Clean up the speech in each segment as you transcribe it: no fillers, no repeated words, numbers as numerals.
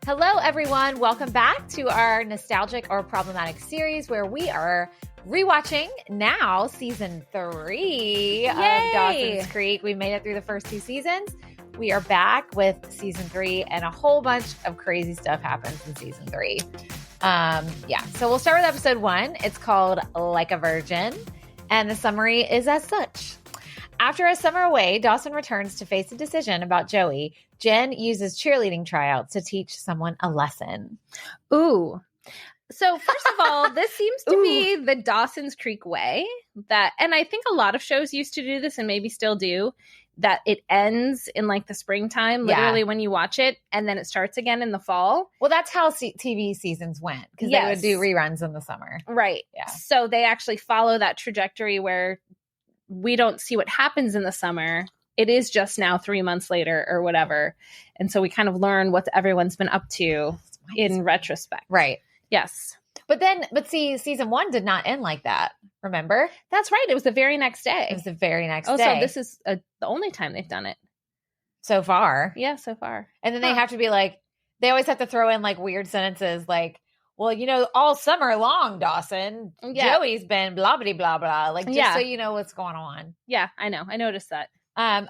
Hello, everyone. Welcome back to our nostalgic or problematic series where we are rewatching now season 3 of Dawson's Creek. We made it through the first 2 seasons. We are back with season 3 and a whole bunch of crazy stuff happens in season 3. So we'll start with episode 1. It's called Like a Virgin, and the summary is as such. After a summer away, Dawson returns to face a decision about Joey. Jen uses cheerleading tryouts to teach someone a lesson. Ooh. So first of all, this seems to be the Dawson's Creek way and I think a lot of shows used to do this and maybe still do, that it ends in like the springtime, literally when you watch it, and then it starts again in the fall. Well, that's how TV seasons went, because they would do reruns in the summer. Right. Yeah. So they actually follow that trajectory where we don't see what happens in the summer. It is just now 3 months later or whatever. And so we kind of learn what everyone's been up to in retrospect. Right. Yes. But see, season 1 did not end like that. Remember? That's right. It was the very next day. It was the very next day. So this is the only time they've done it. So far. Yeah, so far. And then they have to be like, they always have to throw in like weird sentences like, well, all summer long, Dawson, Joey's been blah, blah, blah, blah. Like, just so you know what's going on. Yeah, I know. I noticed that.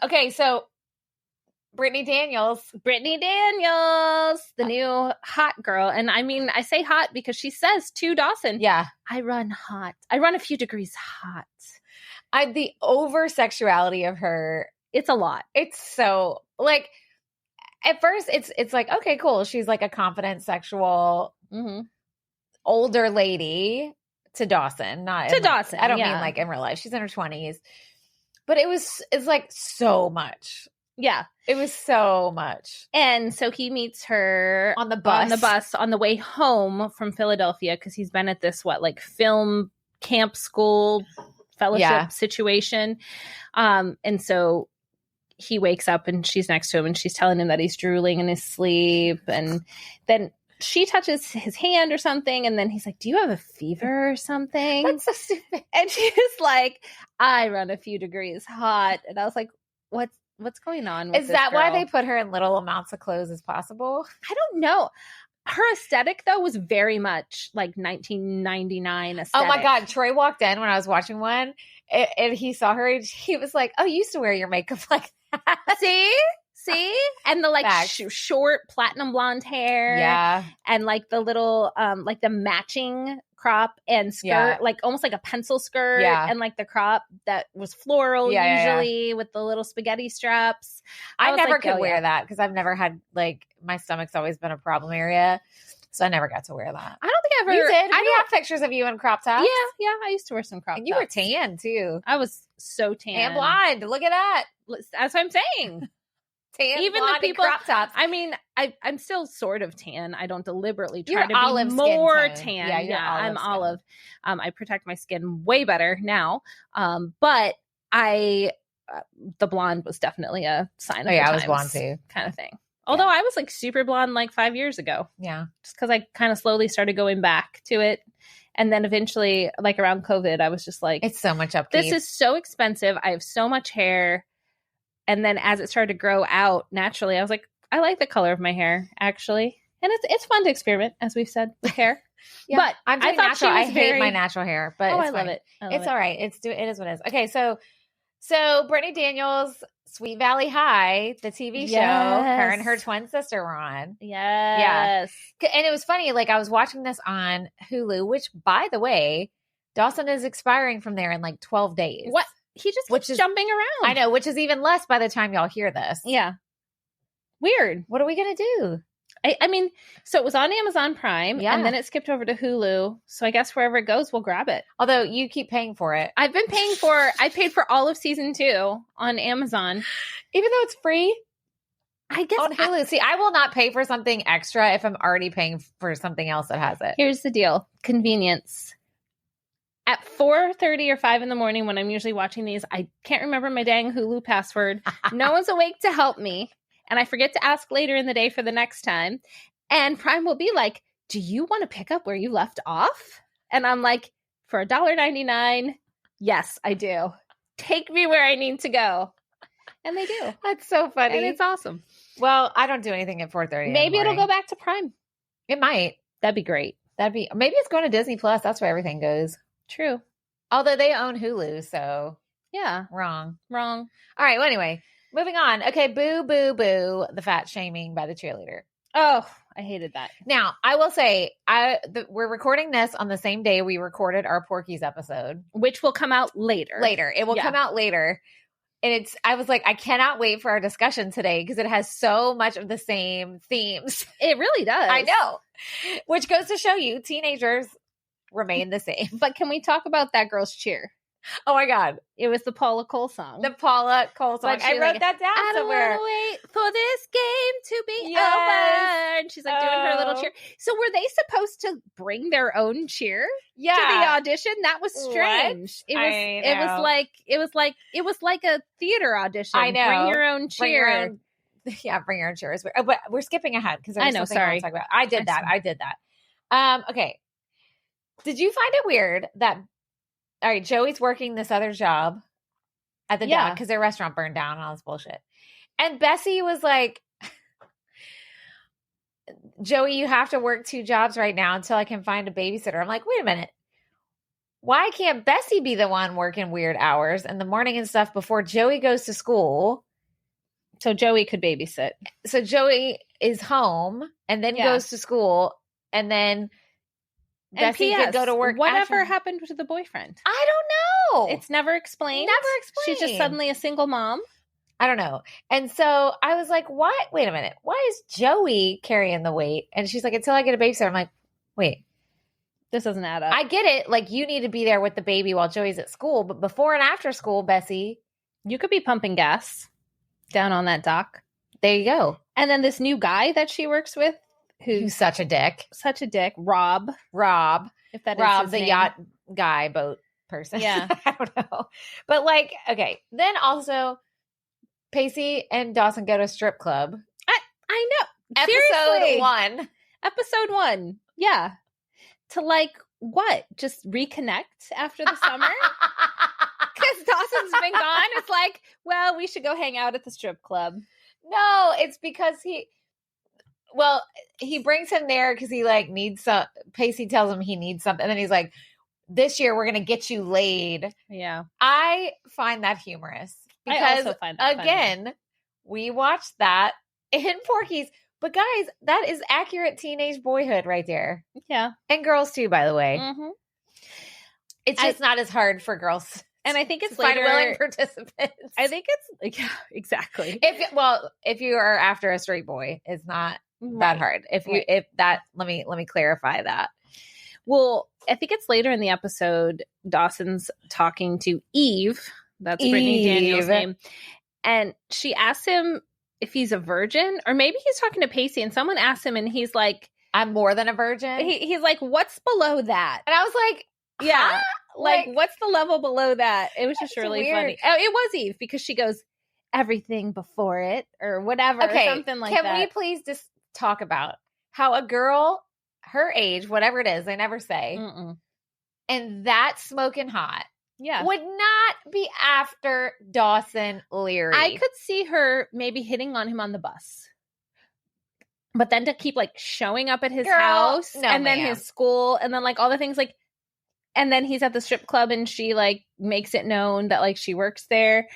Okay, so Brittany Daniels, the new hot girl. And I mean, I say hot because she says to Dawson, I run hot. I run a few degrees hot. The over-sexuality of her. It's a lot. It's so, like, at first it's like, okay, cool. She's like a confident sexual older lady to Dawson. Dawson. I don't mean like in real life. She's in her 20s. But it's like so much. Yeah. It was so much. And so he meets her on the bus on the way home from Philadelphia, because he's been at this film camp school fellowship situation. And so he wakes up and she's next to him and she's telling him that he's drooling in his sleep. And then she touches his hand or something. And then he's like, do you have a fever or something? That's so stupid. And she's like, I run a few degrees hot. And I was like, what's going on with Is that girl? Why they put her in little amounts of clothes as possible? I don't know. Her aesthetic, though, was very much like 1999 aesthetic. Oh, my God. Troy walked in when I was watching one, and he saw her, and he was like, oh, you used to wear your makeup like that. See? And the short platinum blonde hair. Yeah. And like the little, like the matching crop and skirt, like almost like a pencil skirt. Yeah. And like the crop that was floral usually with the little spaghetti straps. I never could wear that because I've never had, like, my stomach's always been a problem area. So I never got to wear that. I don't think I ever. You did? We have pictures of you in crop tops. Yeah. I used to wear some crop tops. And you were tan too. I was so tan. And blonde. Look at that. That's what I'm saying. Tan, even blonde, the people, crop tops. I mean, I'm still sort of tan. I don't deliberately try You're to olive be more skin tan. Yeah, I'm olive. I protect my skin way better now. But the blonde was definitely a sign of the times, I was blonde too, kind of thing. Although I was like super blonde like 5 years ago. Yeah, just because I kind of slowly started going back to it. And then eventually, like around COVID, I was just like, it's so much upkeep. This is so expensive. I have so much hair. And then as it started to grow out naturally, I was like, I like the color of my hair, actually. And it's fun to experiment, as we've said, with hair. But I'm doing natural. I hate my natural hair, but I love it. It's all right. It is what it is. Okay, so Brittany Daniels, Sweet Valley High, the TV show, her and her twin sister were on. Yes. Yeah. And it was funny, like I was watching this on Hulu, which, by the way, Dawson is expiring from there in like 12 days. What? He just keeps jumping around. I know, which is even less by the time y'all hear this. Yeah. Weird. What are we going to do? I mean, so it was on Amazon Prime, and then it skipped over to Hulu. So I guess wherever it goes, we'll grab it. Although you keep paying for it. I paid for all of season 2 on Amazon. Even though it's free? I guess. On Hulu. See, I will not pay for something extra if I'm already paying for something else that has it. Here's the deal. Convenience. At 4:30 or 5 in the morning when I'm usually watching these, I can't remember my dang Hulu password. No one's awake to help me. And I forget to ask later in the day for the next time. And Prime will be like, do you want to pick up where you left off? And I'm like, for $1.99, yes, I do. Take me where I need to go. And they do. That's so funny. And it's awesome. Well, I don't do anything at 4:30. Maybe it'll go back to Prime. It might. That'd be great. Maybe it's going to Disney Plus. That's where everything goes. True. Although they own Hulu, so yeah, wrong. All right. Well, anyway, moving on. Okay, boo, boo, boo. The fat shaming by the cheerleader. Oh, I hated that. Now, I will say, we're recording this on the same day we recorded our Porky's episode, which will come out later. It will come out later. And I was like, I cannot wait for our discussion today because it has so much of the same themes. It really does. I know. Which goes to show you teenagers remain the same. But can we talk about that girl's cheer? Oh my God. It was the Paula Cole song. The Paula Cole song. I wrote that down somewhere. I don't want to wait for this game to be over. And she's like doing her little cheer. So were they supposed to bring their own cheer to the audition? That was strange. What? It was like a theater audition. I know. Bring your own cheer. Bring your own cheers. But we're skipping ahead because I know. Sorry. Talk about. I did that. Okay. Did you find it weird that? All right, Joey's working this other job at the dock because their restaurant burned down and all this bullshit. And Bessie was like, Joey, you have to work 2 jobs right now until I can find a babysitter. I'm like, wait a minute. Why can't Bessie be the one working weird hours in the morning and stuff before Joey goes to school? So Joey could babysit. So Joey is home and then goes to school and then Bessie could go to work. Whatever happened to the boyfriend? I don't know. It's never explained. She's just suddenly a single mom. I don't know. And so I was like, why? Wait a minute. Why is Joey carrying the weight? And she's like, until I get a babysitter. I'm like, wait. This doesn't add up. I get it. Like, you need to be there with the baby while Joey's at school. But before and after school, Bessie. You could be pumping gas down on that dock. There you go. And then this new guy that she works with. Who's such a dick. Rob. If that is Rob, the name. Yacht guy, boat person. Yeah. I don't know. But like, okay. Then also, Pacey and Dawson go to a strip club. I know. Episode 1. Yeah. To like, what? Just reconnect after the summer? Because Dawson's been gone. It's like, well, we should go hang out at the strip club. No, it's because he brings him there because he like needs some. Pacey tells him he needs something. And then he's like, this year we're going to get you laid. Yeah. I find that humorous. Because I also find that funny. We watched that in Porky's. But guys, that is accurate teenage boyhood right there. Yeah. And girls too, by the way. Mm-hmm. It's just not as hard for girls. And I think it's later. Find willing participants. I think it's exactly. If you are after a straight boy, it's not that hard. Let me clarify that. Well, I think it's later in the episode. Dawson's talking to Eve. That's Brittany Daniels' name, and she asks him if he's a virgin, or maybe he's talking to Pacey, and someone asks him, and he's like, "I'm more than a virgin." He's like, "What's below that?" And I was like, "Yeah." Like, what's the level below that? It was just really weird. funny. Oh, it was Eve because she goes, everything before it or whatever, or something like that. Can we please just talk about how a girl, her age, whatever it is, they never say, and that smoking hot would not be after Dawson Leary. I could see her maybe hitting on him on the bus. But then to keep like showing up at his house and then his school and then like all the things like, and then he's at the strip club and she like makes it known that like she works there.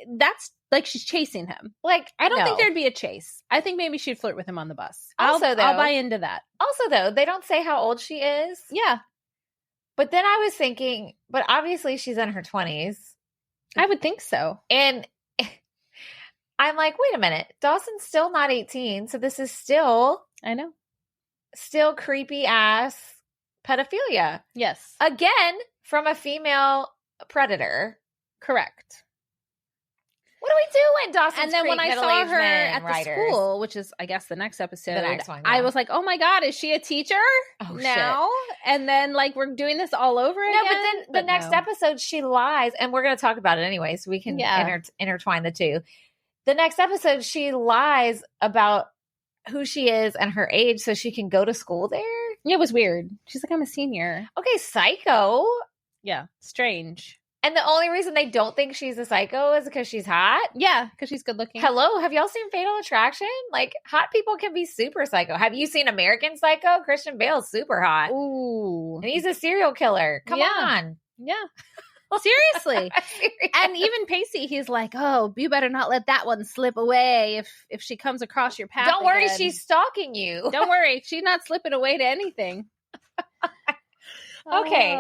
That's like she's chasing him. Like, I don't think there'd be a chase. I think maybe she'd flirt with him on the bus. I'll buy into that. Also, though, they don't say how old she is. Yeah. But then I was thinking, but obviously she's in her 20s. I would think so. And I'm like, wait a minute. Dawson's still not 18. So this is still, I know, still creepy ass pedophilia. Yes. Again, from a female predator. Correct. What do we do in Dawson's And then Creek, when I saw her at the school, which is, I guess, the next episode, I was like, oh my God, is she a teacher now? Shit. And then like we're doing this all over again? No, but then the next episode, she lies. And we're going to talk about it anyway, so we can intertwine the two. The next episode, she lies about who she is and her age so she can go to school there. Yeah, it was weird. She's like, I'm a senior. Okay, psycho. Yeah, strange. And the only reason they don't think she's a psycho is because she's hot? Yeah, because she's good looking. Hello, have y'all seen Fatal Attraction? Like, hot people can be super psycho. Have you seen American Psycho? Christian Bale's super hot. Ooh. And he's a serial killer. Come on. Yeah. Seriously. And even Pacey, he's like, oh, you better not let that one slip away if she comes across your path. Don't worry, again. she's stalking you. Don't worry, she's not slipping away to anything. Okay.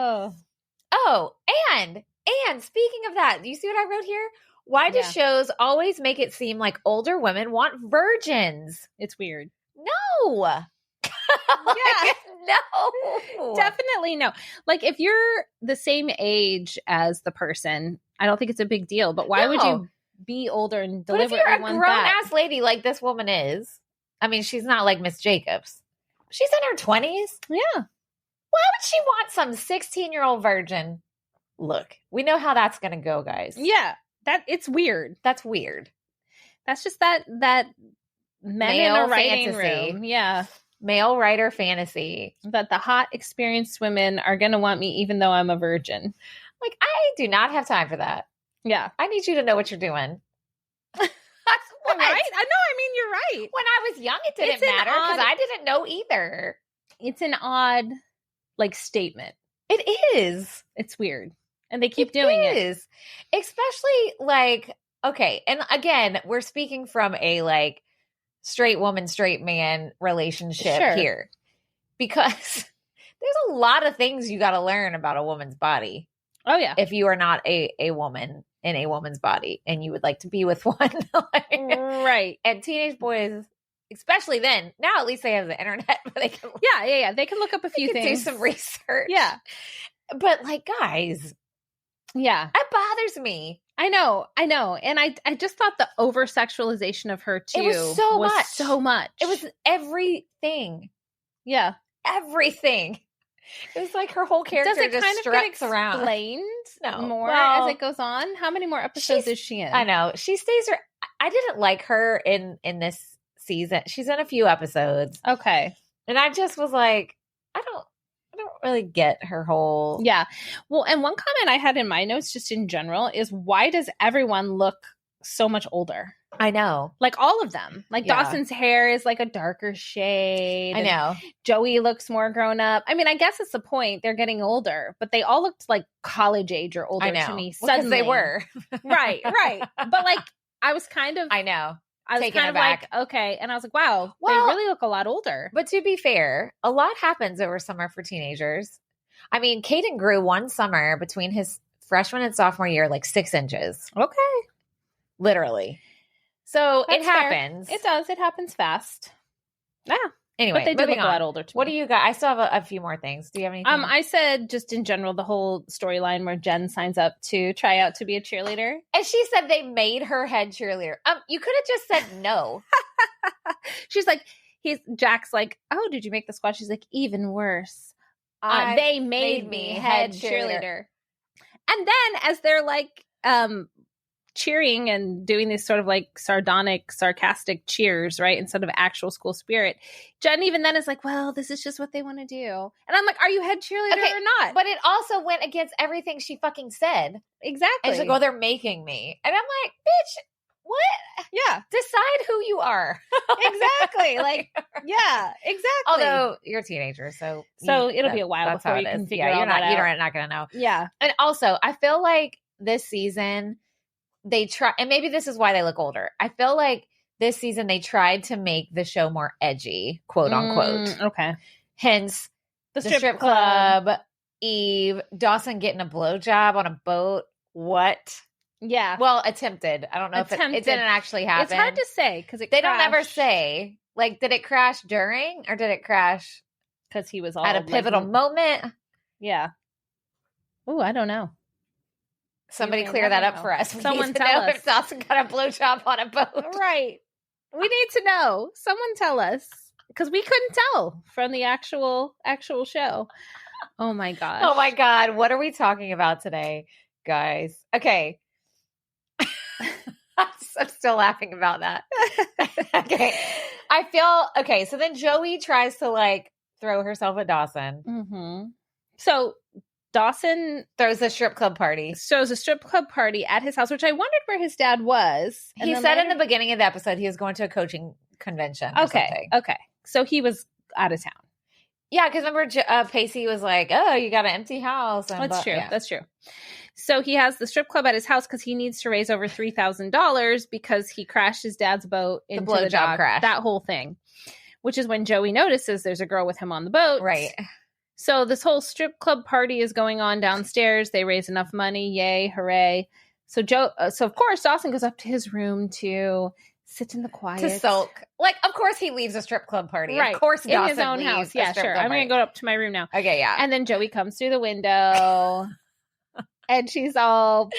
And speaking of that, you see what I wrote here? Why do shows always make it seem like older women want virgins? It's weird. No. Yeah. No. Definitely no. Like, if you're the same age as the person, I don't think it's a big deal. But why would you be older and deliberately want that? But if you're a grown-ass that? lady like this woman is, I mean, she's not like Miss Jacobs. She's in her 20s. Yeah. Why would she want some 16-year-old virgin? Look, we know how that's going to go, guys. Yeah. It's weird. That's weird. That's just that men Male in a writing fantasy. room. Yeah. Male writer fantasy. That the hot, experienced women are going to want me even though I'm a virgin. Like, I do not have time for that. Yeah. I need you to know what you're doing. That's what. Right? I know. I mean, you're right. When I was young, it didn't matter because I didn't know either. It's an odd, like, statement. It is. It's weird. And they keep doing it. Especially, like, okay. And again, we're speaking from a, like, straight woman, straight man relationship here. Because there's a lot of things you got to learn about a woman's body. Oh, yeah. If you are not a woman in a woman's body and you would like to be with one. Right. And teenage boys, especially then, now at least they have the internet. But they can, yeah. They can look up a few things. Do some research. Yeah. But, like, guys. Yeah. That bothers me. I know. And I just thought the over-sexualization of her, too, it was so much. It was everything. Yeah. Everything. It was like her whole character just kind of get around. Explained more well, as it goes on? How many more episodes is she in? I know. She stays her. I didn't like her in this season. She's in a few episodes. Okay. And I just was like, I don't really get her whole. Yeah. Well, and one comment I had in my notes just in general is, why does everyone look so much older? I know. Like, all of them. Like, Dawson's hair is like a darker shade. I know. Joey looks more grown up. I mean, I guess it's the point. They're getting older, but they all looked like college age or older to me. Suddenly. Because they were. Right. But, like, I was kind of. I know. I was kind of like, okay. And I was like, wow, they really look a lot older. But to be fair, a lot happens over summer for teenagers. I mean, Caden grew one summer between his freshman and sophomore year, like 6 inches. Okay. Literally. So it happens. Fair. It does. It happens fast. Yeah. Anyway, but they do look a lot older to me. What do you got? I still have a few more things. Do you have anything? I said just in general, the whole storyline where Jen signs up to try out to be a cheerleader. And she said they made her head cheerleader. You could have just said no. She's like, Jack's like, oh, did you make the squad? She's like, even worse. They made me head cheerleader. And then as they're like, cheering and doing these sort of like sardonic, sarcastic cheers, right? Instead of actual school spirit. Jen even then is like, well, this is just what they want to do. And I'm like, are you head cheerleader or not? But it also went against everything she fucking said. Exactly. And she's like, oh, they're making me. And I'm like, bitch, what? Yeah. Decide who you are. Exactly. Like, yeah, exactly. Although you're a teenager, so it'll be a while before you can figure all that out. You're not going to know. Yeah. And also, I feel like this season they try, and maybe this is why they look older. I feel like this season they tried to make the show more edgy, quote unquote. Okay. Hence the strip club, Eve, Dawson getting a blowjob on a boat. What? Yeah. Well, attempted. I don't know if it didn't actually happen. It's hard to say because they don't ever say. Like, did it crash during or did it crash because he was all at a pivotal moment? Yeah. Oh, I don't know. Somebody clear that up for us. Someone tell us if Dawson got a blowjob on a boat. Right. We need to know. Someone tell us. Because we couldn't tell from the actual show. Oh my gosh. Oh my God. What are we talking about today, guys? Okay. I'm still laughing about that. Okay. So then Joey tries to like throw herself at Dawson. Mm-hmm. So Dawson throws a strip club party. Throws a strip club party at his house, which I wondered where his dad was. He said in the beginning of the episode he was going to a coaching convention or something. Okay. So he was out of town. Yeah, because remember Pacey was like, oh, you got an empty house. That's true. Yeah. That's true. So he has the strip club at his house because he needs to raise over $3,000 because he crashed his dad's boat into the dock. Crash. That whole thing. Which is when Joey notices there's a girl with him on the boat. Right. So this whole strip club party is going on downstairs. They raise enough money. Yay. Hooray. So of course, Dawson goes up to his room to sit in the quiet. To sulk. Like, of course he leaves a strip club party. Right. Of course Dawson in his own house. Yeah, sure. I'm going to go up to my room now. Okay, yeah. And then Joey comes through the window and she's all,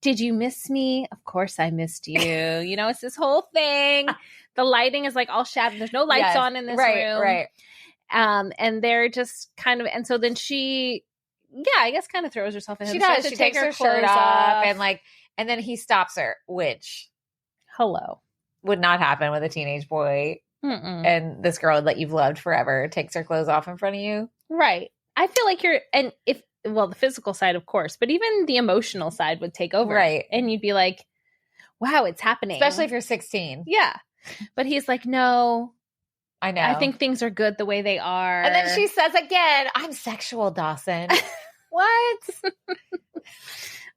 did you miss me? Of course I missed you. You know, it's this whole thing. The lighting is like all shattered. There's no lights on in this room. Right. And they're just kind of, and so then she, I guess kind of throws herself in. She does. She takes her shirt off and then he stops her, which would not happen with a teenage boy. Mm-mm. And this girl that you've loved forever takes her clothes off in front of you. Right. I feel like the physical side, of course, but even the emotional side would take over. Right. And you'd be like, wow, it's happening. Especially if you're 16. Yeah. But he's like, no. I know. I think things are good the way they are. And then she says again, I'm sexual, Dawson. What?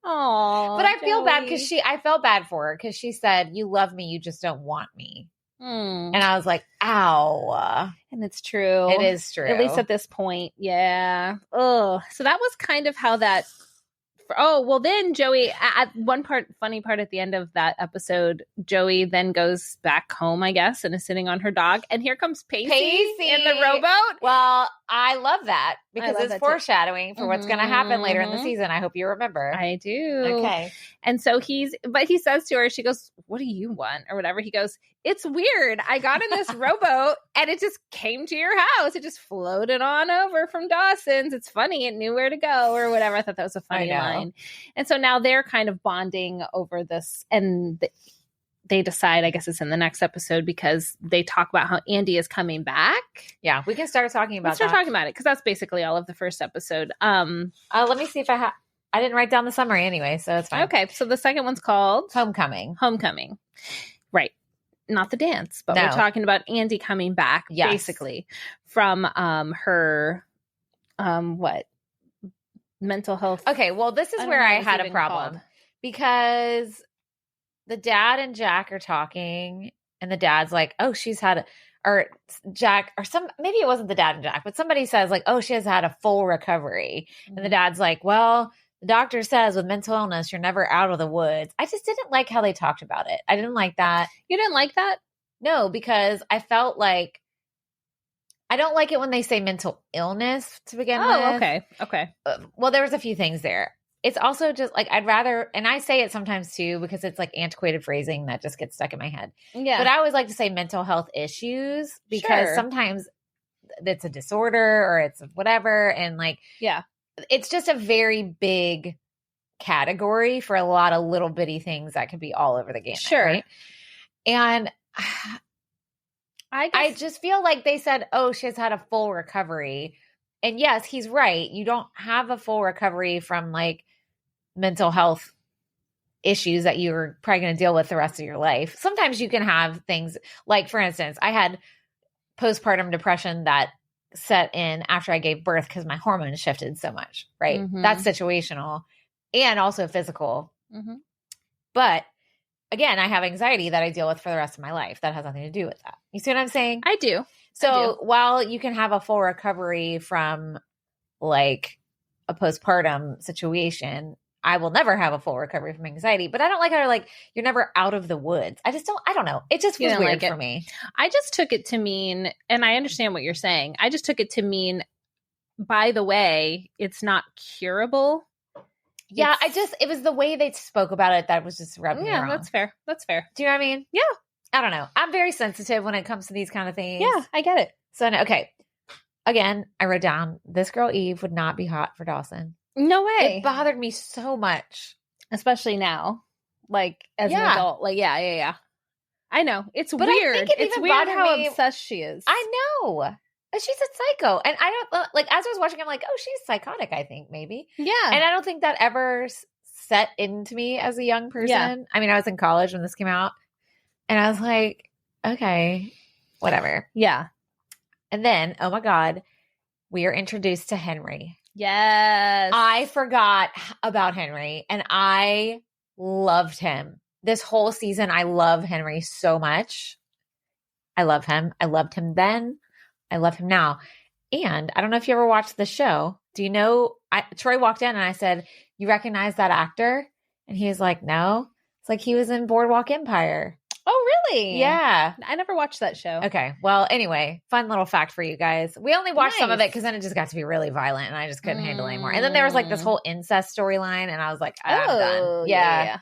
Oh, but I feel bad because I felt bad for her because she said, you love me, you just don't want me. And I was like, ow. And it's true. It is true. At least at this point. Yeah. Oh, so that was kind of how that. Then Joey, at funny part at the end of that episode, Joey then goes back home, I guess, and is sitting on her dog. And here comes Pacey in the rowboat. Well, I love that because it's foreshadowing for what's going to happen later in the season. I hope you remember. I do. Okay. And so he says to her, she goes, what do you want? Or whatever. He goes, it's weird. I got in this rowboat and it just came to your house. It just floated on over from Dawson's. It's funny. It knew where to go or whatever. I thought that was a funny line. And so now they're kind of bonding over this and they decide, I guess it's in the next episode because they talk about how Andie is coming back. Yeah, we can start talking about talking about it because that's basically all of the first episode. Let me see if I didn't write down the summary anyway, so it's fine. Okay, so the second one's called Homecoming. Right. Not the dance, but we're talking about Andie coming back, basically, from her, mental health. Okay, well, this is where I had a problem because the dad and Jack are talking, and the dad's like, "Oh, she's had maybe it wasn't the dad and Jack, but somebody says like, oh, she has had a full recovery," and the dad's like, "Well, the doctor says with mental illness, you're never out of the woods." I just didn't like how they talked about it. I didn't like that. You didn't like that? No, because I felt like I don't like it when they say mental illness to begin with. Oh, okay. Well, there was a few things there. It's also just like I'd rather, and I say it sometimes too because it's like antiquated phrasing that just gets stuck in my head. Yeah. But I always like to say mental health issues because sometimes it's a disorder or it's whatever. And like, it's just a very big category for a lot of little bitty things that could be all over the gamut. Sure. Right? And I just feel like they said, oh, she has had a full recovery. And yes, he's right. You don't have a full recovery from like mental health issues that you're probably going to deal with the rest of your life. Sometimes you can have things like, for instance, I had postpartum depression that set in after I gave birth because my hormones shifted so much, right? Mm-hmm. That's situational and also physical. Mm-hmm. But again, I have anxiety that I deal with for the rest of my life. That has nothing to do with that. You see what I'm saying? I do. So while you can have a full recovery from like a postpartum situation, I will never have a full recovery from anxiety. But I don't like how like you're never out of the woods. I don't know. It just feels weird for me. I just took it to mean, and I understand what you're saying. I just took it to mean, by the way, it's not curable. Yeah, it was the way they spoke about it that was just rubbing me wrong. Yeah, that's fair. Do you know what I mean? Yeah. I don't know. I'm very sensitive when it comes to these kind of things. Yeah, I get it. So, okay. Again, I wrote down, this girl Eve would not be hot for Dawson. No way. It bothered me so much. Especially now. Like, as an adult. Like, yeah. I know. It's weird. I think it's weird how obsessed she is. I know. She's a psycho. And I don't, like, as I was watching, I'm like, oh, she's psychotic, I think, maybe. Yeah. And I don't think that ever set into me as a young person. Yeah. I mean, I was in college when this came out. And I was like, okay, whatever. Yeah. And then, oh my God, we are introduced to Henry. Yes. I forgot about Henry, and I loved him. This whole season, I love Henry so much. I love him. I loved him then. I love him now. And I don't know if you ever watched the show. Do you know, Troy walked in and I said, you recognize that actor? And he was like, no. It's like he was in Boardwalk Empire. Oh, really? Yeah. I never watched that show. Okay. Well, anyway, fun little fact for you guys. We only watched some of it because then it just got to be really violent and I just couldn't handle it anymore. And then there was like this whole incest storyline and I was like, I'm done. Yeah.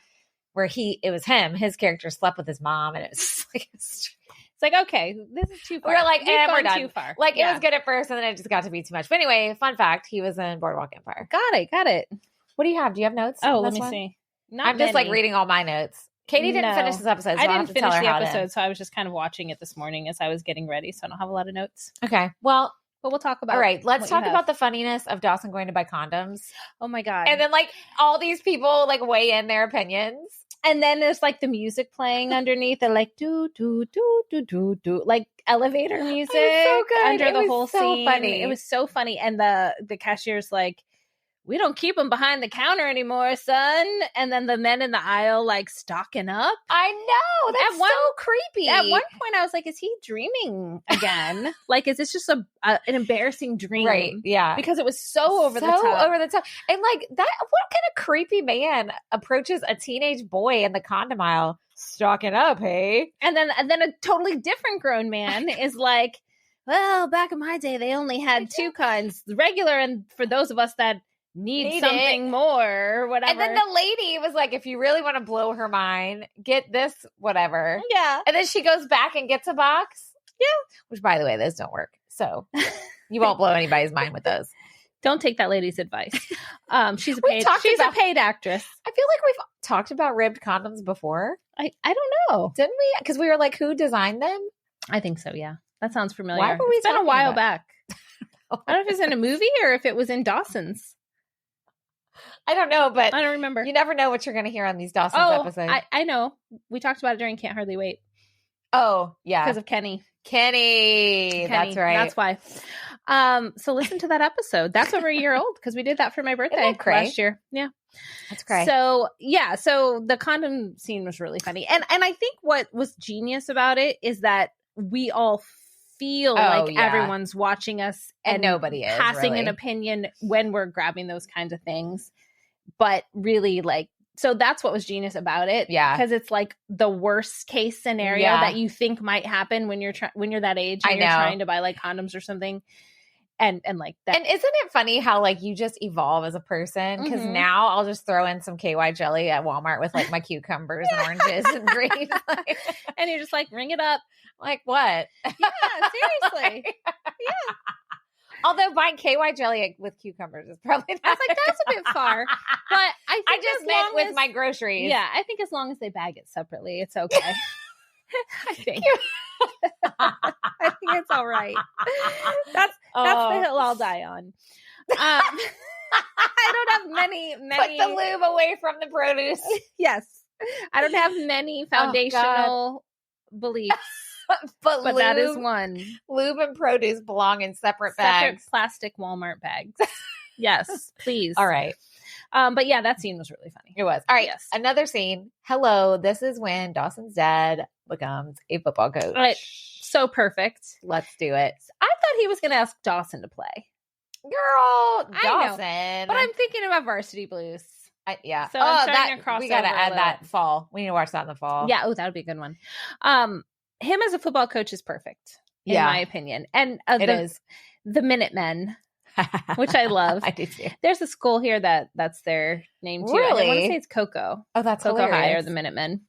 Where it was him, his character slept with his mom and it was just like, it's like, okay, this is too far. We're like, we're done. Too far. Like, it was good at first and then it just got to be too much. But anyway, fun fact, he was in Boardwalk Empire. Got it. What do you have? Do you have notes? Oh, let me see. I'm just like reading all my notes. Katie didn't finish this episode, so I didn't finish the episode, so I was just kind of watching it this morning as I was getting ready, so I don't have a lot of notes. Okay. Well, but we'll talk about all right, let's talk about the funniness of Dawson going to buy condoms. Oh my God. And then like all these people like weigh in their opinions. And then there's like the music playing underneath. They're like do do do do do do, like elevator music so good. under the whole so scene. Funny. It was so funny. And the cashier's like, we don't keep them behind the counter anymore, son. And then the men in the aisle like stocking up. I know. That's so creepy. At one point I was like, is he dreaming again? Like, is this just an embarrassing dream? Right. Yeah. Because it was so over the top. And like that, what kind of creepy man approaches a teenage boy in the condom aisle stocking up, hey? And then a totally different grown man is like, well, back in my day, they only had two kinds, the regular and for those of us that need something more or whatever. And then the lady was like, if you really want to blow her mind, get this whatever. Yeah. And then she goes back and gets a box. Yeah. Which, by the way, those don't work. So you won't blow anybody's mind with those. Don't take that lady's advice. She's a paid actress. I feel like we've talked about ribbed condoms before. I don't know. Didn't we? Because we were like, who designed them? I think so, yeah. That sounds familiar. Why were we It's been a while about back. I don't know if it's in a movie or if it was in Dawson's. I don't know, but I don't remember. You never know what you're going to hear on these Dawson's episodes. I know. We talked about it during Can't Hardly Wait. Oh, yeah. Because of Kenny. That's right. That's why. So listen to that episode. That's over a year old because we did that for my birthday last year. Yeah. That's great. So yeah, so the condom scene was really funny. And I think what was genius about it is that we all feel everyone's watching us and nobody is passing an opinion when we're grabbing those kinds of things. But really, like, so that's what was genius about it. Yeah. Because it's like the worst case scenario that you think might happen when you're that age and you're trying to buy like condoms or something. And like that. And isn't it funny how like you just evolve as a person? Because now I'll just throw in some KY jelly at Walmart with like my cucumbers and oranges and grapes. And you're just like, ring it up. Like what? Yeah, seriously. Yeah. Although buying KY jelly with cucumbers is probably not. I was like, that's a bit far. But I just meant with my groceries. Yeah, I think as long as they bag it separately, it's okay. I think. I think it's all right. That's the hill I'll die on. I don't have many. Put the lube away from the produce. Yes, I don't have many foundational beliefs, but that is one. Lube and produce belong in separate bags, plastic Walmart bags. Yes, please. All right. But yeah, that scene was really funny. It was. All right. Yes. Another scene. Hello. This is when Dawson's dad becomes a football coach. Right. So perfect. Let's do it. I thought he was going to ask Dawson to play. Girl, Dawson. I know, but I'm thinking about Varsity Blues. Yeah. So I'm starting to cross we got to add that fall. We need to watch that in the fall. Yeah. Oh, that would be a good one. Him as a football coach is perfect, in my opinion. And it is. The Minutemen, which I love. I do too. There's a school here that's their name too. Really? I want to say it's Cocoa. Oh, that's Cocoa hilarious. High or the Minutemen.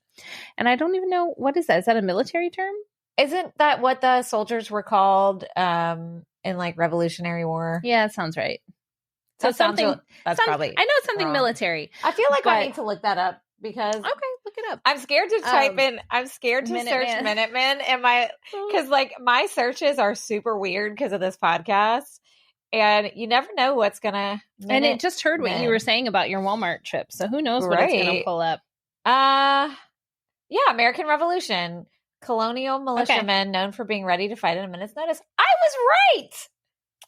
And I don't even know, what is that? Is that a military term? Isn't that what the soldiers were called in like Revolutionary War? Yeah, that sounds right. So probably. I know it's something wrong. military. I feel like I need to look that up because Okay, look it up. I'm scared to type in. I'm scared to search Minutemen, and because like my searches are super weird because of this podcast, and you never know what's gonna. And it just heard what you were saying about your Walmart trip, so who knows what it's gonna pull up? Yeah, American Revolution, colonial militiamen known for being ready to fight at a minute's notice. I was right.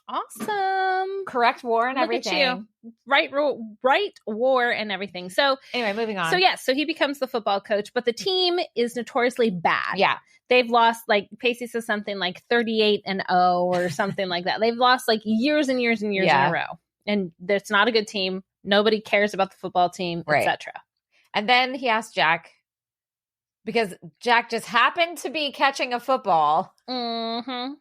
Awesome. Correct war and everything. At you. Right war and everything. So anyway, moving on. So so he becomes the football coach, but the team is notoriously bad. Yeah. They've lost, like, Pacey says something like 38-0 or something like that. They've lost like years and years and years in a row. And it's not a good team. Nobody cares about the football team, etc. And then he asked Jack, because Jack just happened to be catching a football. Mm-hmm.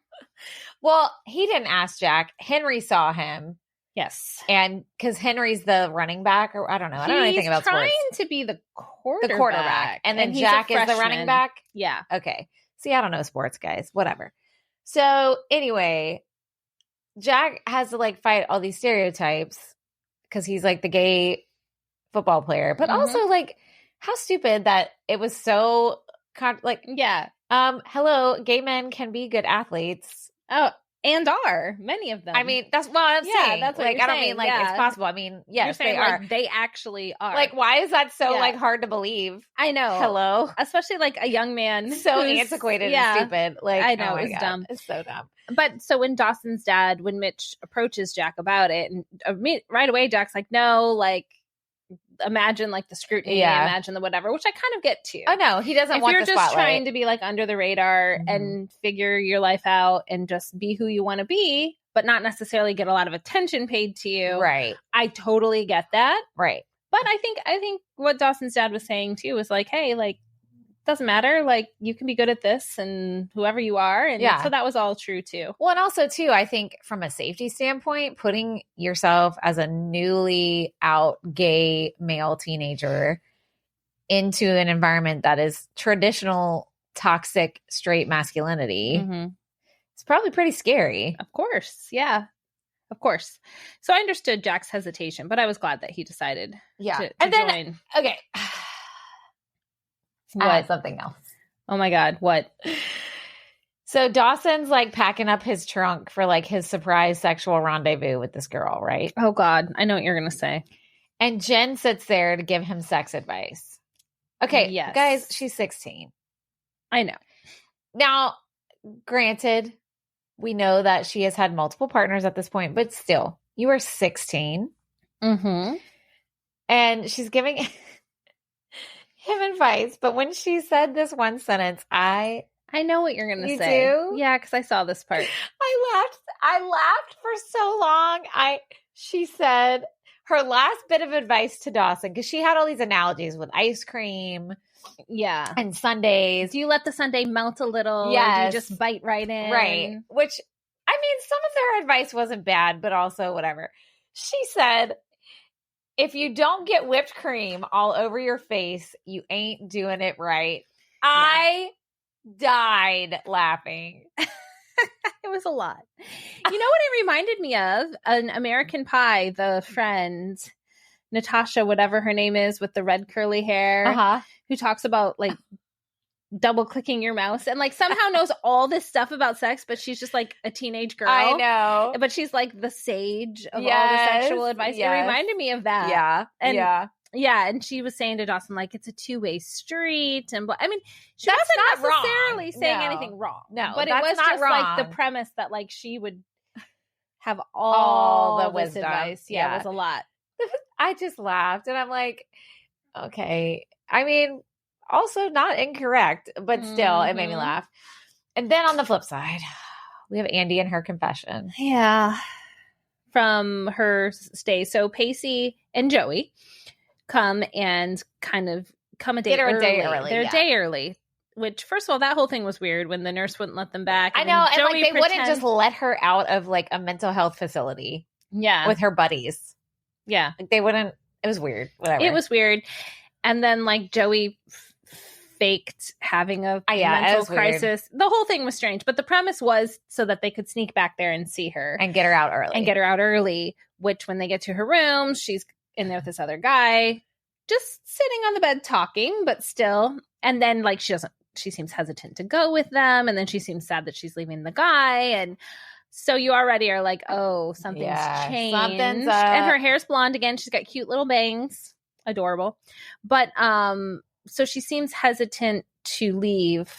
Well, he didn't ask Jack. Henry saw him. Yes. And because Henry's the running back, or I don't know. I don't know anything about sports. He's trying to be the quarterback. The quarterback. And then Jack is the running back? Yeah. Okay. See, I don't know sports, guys. Whatever. So anyway, Jack has to like fight all these stereotypes because he's like the gay football player. But also like how stupid that it was so hello, gay men can be good athletes. Oh, and are many of them. I mean, that's what I'm saying. That's what like, you're I don't saying. mean like it's possible. I mean, yes, saying, they are. Like, they actually are. Like, why is that so like hard to believe? I know. Hello, especially like a young man, so antiquated and stupid. Like, I know, it's dumb. It's so dumb. But so when Dawson's dad, when Mitch approaches Jack about it, and right away Jack's like, no, like, imagine like the scrutiny, imagine the whatever, which I kind of get too. Oh no, he doesn't want the spotlight. If you're just trying to be like under the radar and figure your life out and just be who you want to be, but not necessarily get a lot of attention paid to you. Right. I totally get that. Right. But I think what Dawson's dad was saying too was like, hey, like, doesn't matter. Like, you can be good at this and whoever you are. And so that was all true too. Well, and also too, I think from a safety standpoint, putting yourself as a newly out gay male teenager into an environment that is traditional, toxic, straight masculinity, it's probably pretty scary. Of course. Yeah. Of course. So I understood Jack's hesitation, but I was glad that he decided to and then, join. Okay. What? Something else. Oh my God. What? So Dawson's like packing up his trunk for like his surprise sexual rendezvous with this girl, right? Oh God. I know what you're going to say. And Jen sits there to give him sex advice. Okay. Guys, she's 16. I know. Now, granted, we know that she has had multiple partners at this point, but still, you are 16. Mm-hmm. And she's giving him advice, but when she said this one sentence, I know what you're going to say. You do? Yeah, because I saw this part. I laughed for so long. She said her last bit of advice to Dawson, because she had all these analogies with ice cream, and sundaes. Do you let the sundae melt a little? Yes. Or do you just bite right in? Right. Which, I mean, some of their advice wasn't bad, but also whatever. She said, if you don't get whipped cream all over your face, you ain't doing it right. Yeah. I died laughing. It was a lot. You know what it reminded me of? An American Pie, the friend, Natasha, whatever her name is, with the red curly hair, who talks about like double clicking your mouse and like somehow knows all this stuff about sex, but she's just like a teenage girl. I know. But she's like the sage of all the sexual advice. It reminded me of that. Yeah. And and she was saying to Dawson, like, it's a two-way street. And I mean, she that's wasn't not necessarily wrong. saying anything wrong. No, but it that's was not just wrong. like the premise that like she would have all the wisdom. Advice. Yeah, it was a lot. I just laughed and I'm like, okay. I mean, also not incorrect, but still it made me laugh. And then on the flip side, we have Andie and her confession. Yeah. From her stay. So Pacey and Joey come and kind of come a day early. They're a day early. Which, first of all, that whole thing was weird when the nurse wouldn't let them back. I know. And like they wouldn't just let her out of like a mental health facility. Yeah. With her buddies. Yeah. Like they wouldn't. It was weird. Whatever. It was weird. And then like Joey faked having a mental crisis. Weird. The whole thing was strange. But the premise was so that they could sneak back there and see her. And get her out early. Which when they get to her room, she's in there with this other guy. just sitting on the bed talking, but still. And then like she seems hesitant to go with them. And then she seems sad that she's leaving the guy. And so you already are like, oh, something's changed. Something's up. And her hair's blonde again. She's got cute little bangs. Adorable. But so she seems hesitant to leave,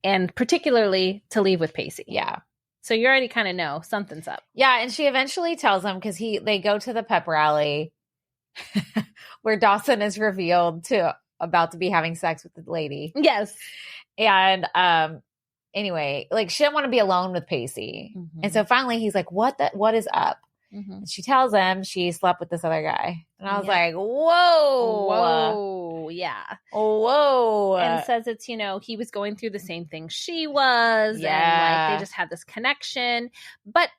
and particularly to leave with Pacey. Yeah. So you already kind of know something's up. Yeah, and she eventually tells him, because they go to the pep rally where Dawson is revealed about to be having sex with the lady. Yes. And anyway, like she didn't want to be alone with Pacey. Mm-hmm. And so finally he's like, what is up? Mm-hmm. And she tells him she slept with this other guy. And I was like, whoa. Yeah. Whoa. And says it's, he was going through the same thing she was. Yeah. And like they just had this connection. But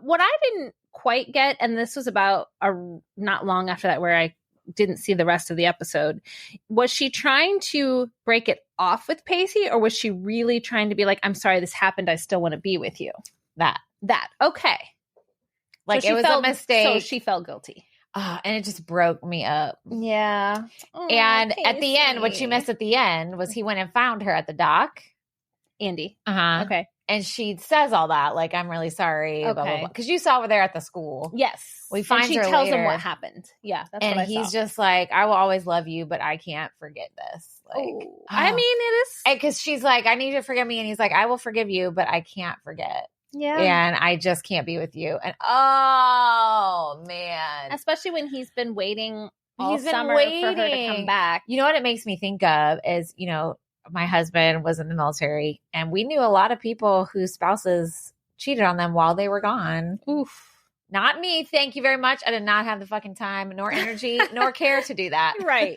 what I didn't quite get, and this was about not long after that where I didn't see the rest of the episode, was she trying to break it off with Pacey, or was she really trying to be like, I'm sorry this happened, I still want to be with you? That. Okay. Like, so it was a mistake. So she felt guilty. And it just broke me up. Yeah. And Pacey. At the end, what you missed at the end was he went and found her at the dock. Andie. Uh-huh. Okay. And she says all that, like, I'm really sorry, blah, blah, blah. Because you saw her there at the school. Yes. We find her later. She tells him what happened. Yeah, that's what I saw. And he's just like, I will always love you, but I can't forget this. Like, I mean, it is. Because she's like, I need you to forgive me. And he's like, I will forgive you, but I can't forget. Yeah. And I just can't be with you. And oh, man. Especially when he's been waiting all summer for her to come back. You know what it makes me think of is, my husband was in the military, and we knew a lot of people whose spouses cheated on them while they were gone. Oof. Not me. Thank you very much. I did not have the fucking time nor energy nor care to do that. Right.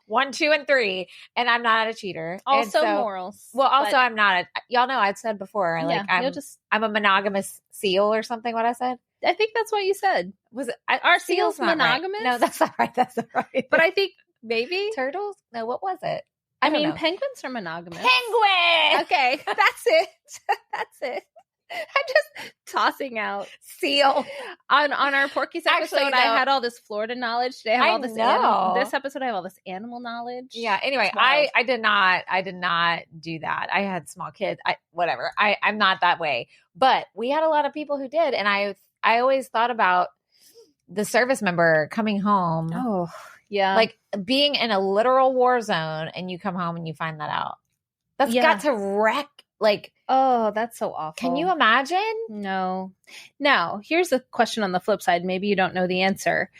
1, 2, and 3. And I'm not a cheater. Also morals. Well, also I'm not y'all know I've said before, I'm a monogamous seal or something, what I said. I think that's what you said. Was it? Are seals monogamous? Right. No, that's not right. That's not right. But I think maybe. Turtles? No, what was it? I mean, know. Penguins are monogamous. Penguin! Okay, that's it. That's it. I'm just tossing out seal on our Porky's episode. Actually, no. I had all this Florida knowledge. Today I have all this this episode I have all this animal knowledge. Yeah. Anyway, I did not do that. I had small kids. I'm not that way. But we had a lot of people who did, and I always thought about the service member coming home. Oh, yeah. Like being in a literal war zone, and you come home and you find that out. That's got to wreck. Like, oh, that's so awful. Can you imagine? No. Now, here's a question on the flip side. Maybe you don't know the answer.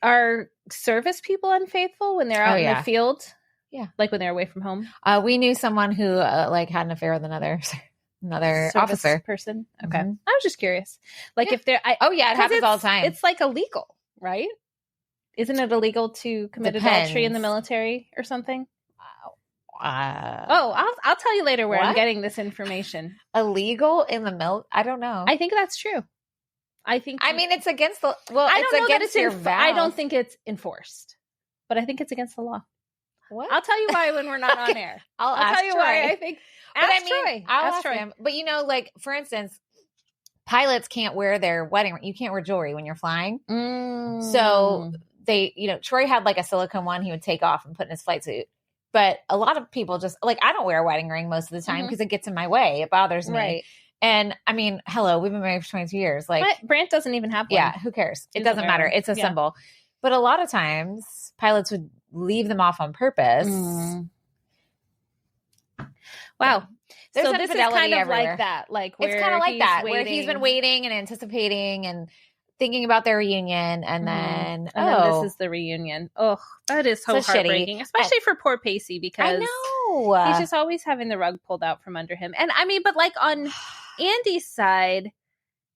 Are service people unfaithful when they're out in the field? Yeah. Like when they're away from home? We knew someone who had an affair with another officer person. Okay. Mm-hmm. I was just curious. Like if they're, it happens all the time. It's like illegal, right? Isn't it illegal to commit adultery in the military or something? I'll tell you later where I'm getting this information. Illegal in the milk? I don't know. I think that's true. I mean, it's against the. Well, it's against your vows. I don't think it's enforced, but I think it's against the law. What? I'll tell you why when we're not on air. I'll tell you Troy. why. I think. I'll ask him. But like for instance, pilots can't wear their wedding. You can't wear jewelry when you're flying. So they, Troy had like a silicone one he would take off and put in his flight suit. But a lot of people just like, I don't wear a wedding ring most of the time because it gets in my way. It bothers me. Right. And I mean, hello, we've been married for 22 years. Like, but Brant doesn't even have one. Yeah, who cares? It doesn't matter. It's a symbol. But a lot of times pilots would leave them off on purpose. Wow. There's so this is kind of everywhere. Like that. Like where it's kind of like that, where he's been waiting and anticipating and thinking about their reunion, and then this is the reunion. Oh, that is so heartbreaking, shitty. Especially for poor Pacey, because I know he's just always having the rug pulled out from under him. And I mean, but like on Andie's side,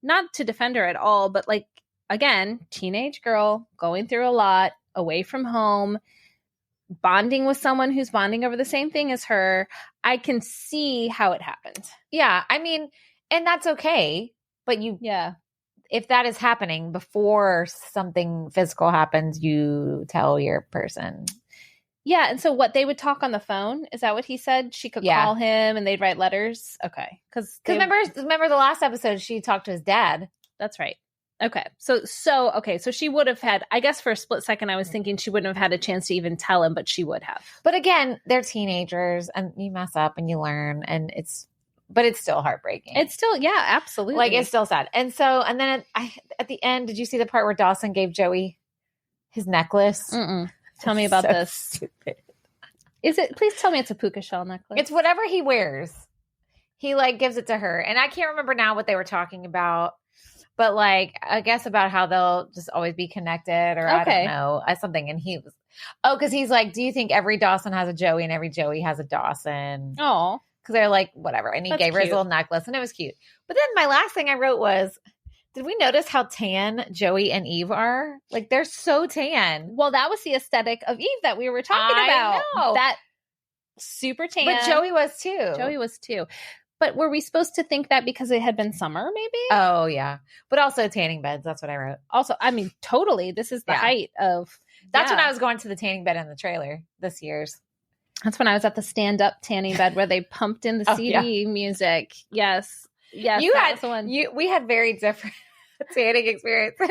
not to defend her at all, but like again, teenage girl going through a lot, away from home, bonding with someone who's bonding over the same thing as her. I can see how it happened. Yeah, I mean, and that's okay, but if that is happening before something physical happens, you tell your person. Yeah. And so what, they would talk on the phone? Is that what he said? She could call him and they'd write letters? Okay. Because remember the last episode, she talked to his dad. That's right. Okay. So she would have had, I guess for a split second, I was thinking she wouldn't have had a chance to even tell him, but she would have. But again, they're teenagers and you mess up and you learn and it's still heartbreaking. It's still, yeah, absolutely. Like it's still sad. And then at the end, did you see the part where Dawson gave Joey his necklace? Mm-mm. Tell me about this. Stupid. Please tell me it's a puka shell necklace. It's whatever he wears. He like gives it to her. And I can't remember now what they were talking about, but like, I guess about how they'll just always be connected or I don't know, something. And he was, cause he's like, do you think every Dawson has a Joey and every Joey has a Dawson? Oh, cause they're like, whatever. And he gave her his little necklace and it was cute. But then my last thing I wrote was, did we notice how tan Joey and Eve are? Like they're so tan. Well, that was the aesthetic of Eve that we were talking about. Know. That super tan. But Joey was too. But were we supposed to think that because it had been summer, maybe? Oh, yeah. But also tanning beds. That's what I wrote. Also, I mean, totally. This is the height of... That's when I was going to the tanning bed in the trailer this year's. That's when I was at the stand-up tanning bed where they pumped in the CD music. Yes. Yes, that was the one. We had very different tanning experiences.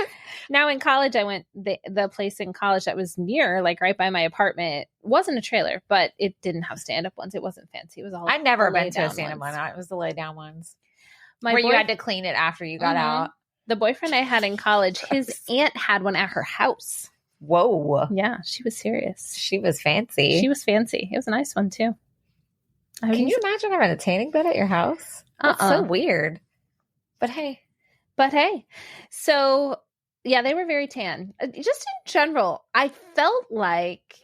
Now in college, I went, the place in college that was near, like right by my apartment, wasn't a trailer, but it didn't have stand-up ones. It wasn't fancy. It was all I'd never been to a stand-up one. It was the lay-down ones. Where you had to clean it after you got out. The boyfriend I had in college, his aunt had one at her house. Whoa. Yeah, she was serious. She was fancy. She was fancy. It was a nice one, too. Can you imagine having a tanning bed at your house? That's so weird. But hey. So, yeah, they were very tan. Just in general, I felt like,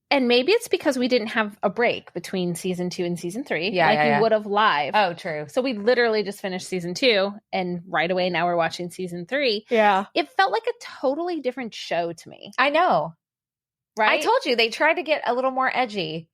and maybe it's because we didn't have a break between season 2 and season 3. We would have live. Oh, true. So we literally just finished season 2 and right away now we're watching season 3. Yeah. It felt like a totally different show to me. I know. Right? I told you, they tried to get a little more edgy.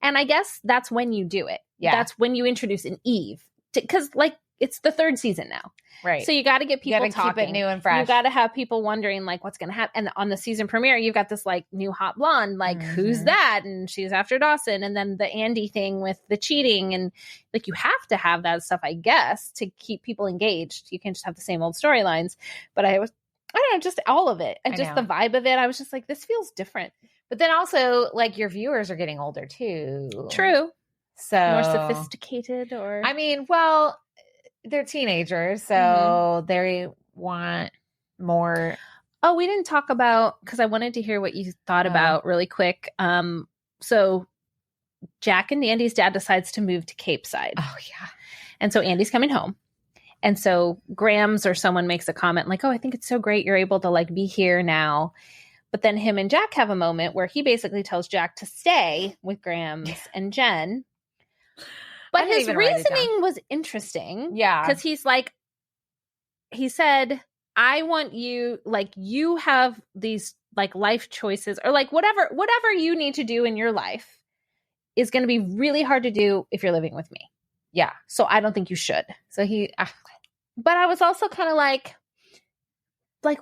And I guess that's when you do it. Yeah. That's when you introduce an Eve. Because, like, it's the 3rd season now. Right. So you got to get people talking. Keep it new and fresh. You got to have people wondering, like, what's going to happen. And on the season premiere, you've got this, like, new hot blonde. Like, who's that? And she's after Dawson. And then the Andie thing with the cheating. And, like, you have to have that stuff, I guess, to keep people engaged. You can't just have the same old storylines. But I don't know, just all of it. And just the vibe of it. I was just like, this feels different. But then also, like, your viewers are getting older, too. True. So more sophisticated or... I mean, well, they're teenagers, so they want more... Oh, we didn't talk about... Because I wanted to hear what you thought about really quick. So Jack and Andie's dad decides to move to Capeside. Oh, yeah. And so Andie's coming home. And so Grams or someone makes a comment like, oh, I think it's so great you're able to, like, be here now. But then him and Jack have a moment where he basically tells Jack to stay with Grams and Jen. But his reasoning was interesting. Yeah. Because he's like, he said, I want you, like, you have these, like, life choices or, like, whatever you need to do in your life is going to be really hard to do if you're living with me. Yeah. So I don't think you should. So but I was also kind of like,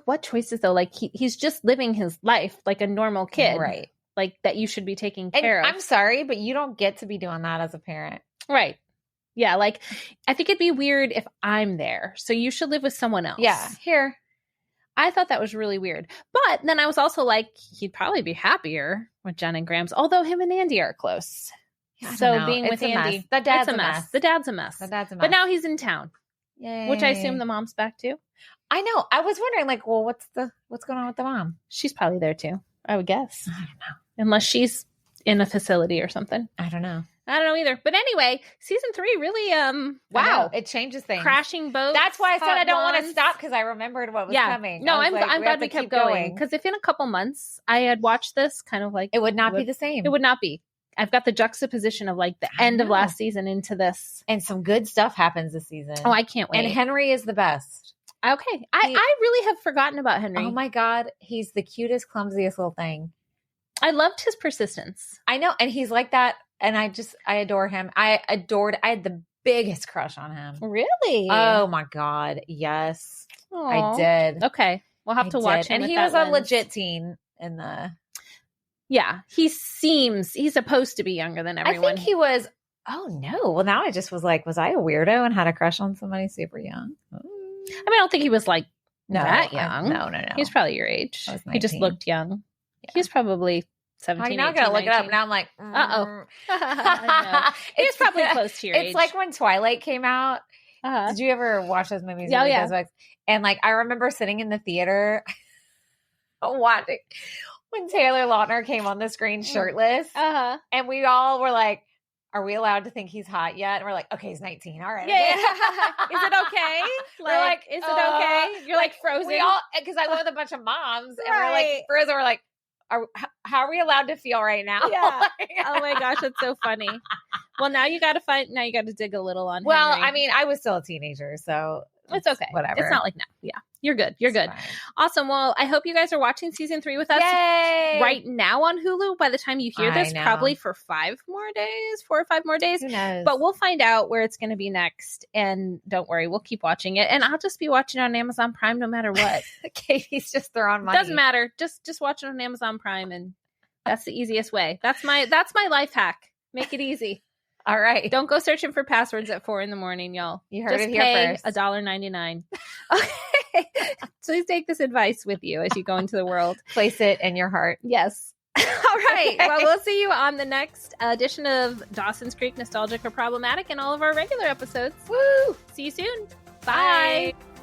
what choices though? Like he's just living his life like a normal kid. Right. Like that you should be taking care of. I'm sorry, but you don't get to be doing that as a parent. Right. Yeah. Like I think it'd be weird if I'm there. So you should live with someone else. Yeah. Here. I thought that was really weird. But then I was also like, he'd probably be happier with Jen and Grams, although him and Andie are close. Yeah, so being with Andie, the dad's a mess. The dad's a mess. But now he's in town. Yay. Which I assume the mom's back too. I know. I was wondering, like, well, what's going on with the mom? She's probably there too, I would guess. I don't know. Unless she's in a facility or something. I don't know either. But anyway, season 3 really, wow, it changes things. Crashing boats. That's why I said I don't want to stop because I remembered what was coming. No, I'm glad we kept going. Because if in a couple months I had watched this, kind of like it would not be the same. It would not be. I've got the juxtaposition of like the end of last season into this. And some good stuff happens this season. Oh, I can't wait. And Henry is the best. Okay. I really have forgotten about Henry. Oh my God. He's the cutest, clumsiest little thing. I loved his persistence. I know. And he's like that. And I adore him. I had the biggest crush on him. Really? Oh my God. Yes. Aww. I did. Okay. We'll have to watch him. And he was a legit teen in the... Yeah. He's supposed to be younger than everyone. I think he was... Oh no. Well, now I just was like, was I a weirdo and had a crush on somebody super young? I don't think he was like that young. No. He's probably your age. He just looked young. Yeah. He's probably 17, now I gotta look it up. Now I'm like, He's probably close to your age. It's like when Twilight came out. Did you ever watch those movies? Yeah. And like, I remember sitting in the theater watching when Taylor Lautner came on the screen shirtless. And we all were like, are we allowed to think he's hot yet? And we're like, okay, he's 19. All right. Yeah. Is it okay? We're like, is it okay? You're like frozen. We all, because I live with a bunch of moms, and we're like frozen. We're like, how are we allowed to feel right now? Yeah. Oh my gosh, that's so funny. Well, now you got to dig a little on Well, Henry. I was still a teenager, so it's okay. Whatever. It's not like now. Yeah. You're good. You're good. Fine. Awesome. Well, I hope you guys are watching season 3 with us right now on Hulu. By the time you hear this, probably for 4 or 5 more days. Who knows? But we'll find out where it's going to be next. And don't worry, we'll keep watching it. And I'll just be watching it on Amazon Prime no matter what. Katie's just throwing money. Doesn't matter. Just watch it on Amazon Prime, and that's the easiest way. That's my life hack. Make it easy. All right. Don't go searching for passwords at 4 a.m, y'all. You heard it here first. $1.99. Okay. Please take this advice with you as you go into the world. Place it in your heart. Yes. All right. Okay. Well, we'll see you on the next edition of Dawson's Creek, Nostalgic or Problematic, and all of our regular episodes. Woo! See you soon. Bye. Bye.